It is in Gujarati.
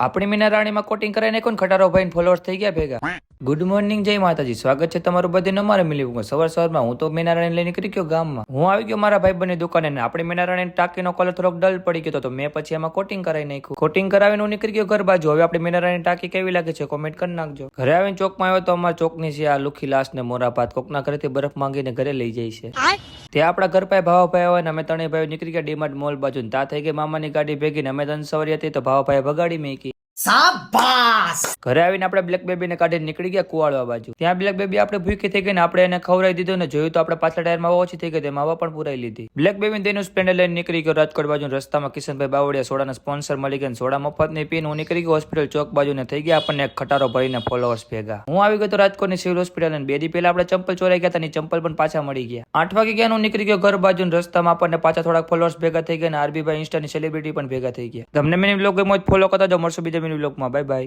આપણી મીના રાણીમાં કોટિંગ કરાઈને કોણ ખટારો ભાઈ ફોલોઅર્સ થઈ ગયા ભેગા. ગુડ મોર્નિંગ, જય માતાજી. સ્વાગત છે તમારું બધે અમારે મિલી સવારમાં. હું તો મીના રાણી લઈને નીકળી ગયો ગામમાં. હું આવી ગયો મારા ભાઈ બંને દુકાને ને આપણી મીના રાણી ટાંકીનો કલર થોડોક ડલ પડી ગયો તો મેં પછી એમાં કોટિંગ કરાવી નાખ્યું. કોટિંગ કરાવીને હું નીકળી ગયો ઘર બાજુ. હવે આપણી મીના રાણી ટાંકી કેવી લાગે છે કોમેન્ટ કરી નાખજો. ઘરે આવીને ચોકમાં આવ્યો તો અમારા ચોકની છે આ લુખી લાશ ને મોરા ભાત કોકના ઘરેથી બરફ માંગીને ઘરે લઈ જાય છે. ત્યાં આપણા ઘર પાસે ભાવાભાઈ હોય ને અમે ત્રણેય ભાઈ નીકળી ગયા ડીમાર્ટ મોલ બાજુ. ત્યાં થઈ ગઈ મામાની ગાડી ભેગી ને અમે ત્રણ સવારી હતી તો ભાવાભાઈ ભગાડી મેકી. ઘરે આવીને આપણે બ્લેક બેબી ને કાઢીને નીકળી ગયા કુવાડવા બાજુ. ત્યાં બ્લેક બેબી આપણે ભૂખી થઈ ગઈ ને આપણે એને ખવડાવી દીધું ને જોયું તો આપણે પાછલા ટાયરમાં ઓછી થઈ ગઈ તેમાં હવા પણ પુરાઈ લીધી. બ્લેક બેબી તેનું સ્પ્લેન્ડર લઈને નીકળી ગયો રાજકોટ બાજુ. રસ્તામાં કિશનભાઈ બાવળિયા સોડાના સ્પોન્સર મળી ગયા. સોડા મફત ની પીને હું નીકળી ગયો હોસ્પિટલ ચોક બાજુ ને થઈ ગયા આપણને એક ખટારો ભરીને ફોલોઅર્સ ભેગા. હું આવી ગયો તો રાજકોટની સિવિલ હોસ્પિટલ અને 2 દી પહેલા આપણે ચંપલ ચોરાઈ ગયા હતા. ચંપલ પણ પાછા મળી ગયા. 8 વાગે ગયા હું નીકળી ગયો ઘર બાજુ. રસ્તામાં આપણને પાછા થોડાક ફોલોઅર્સ ભેગા થઈ ગયા અને આરબીભાઈ ઇન્સ્ટાની સેલિબ્રિટી પણ ભેગા થઈ ગયા. તમને મિની બ્લોગ ફોલો કરતા જાઓ. મળશું બીજા મિની બ્લોગમાં. Bye bye.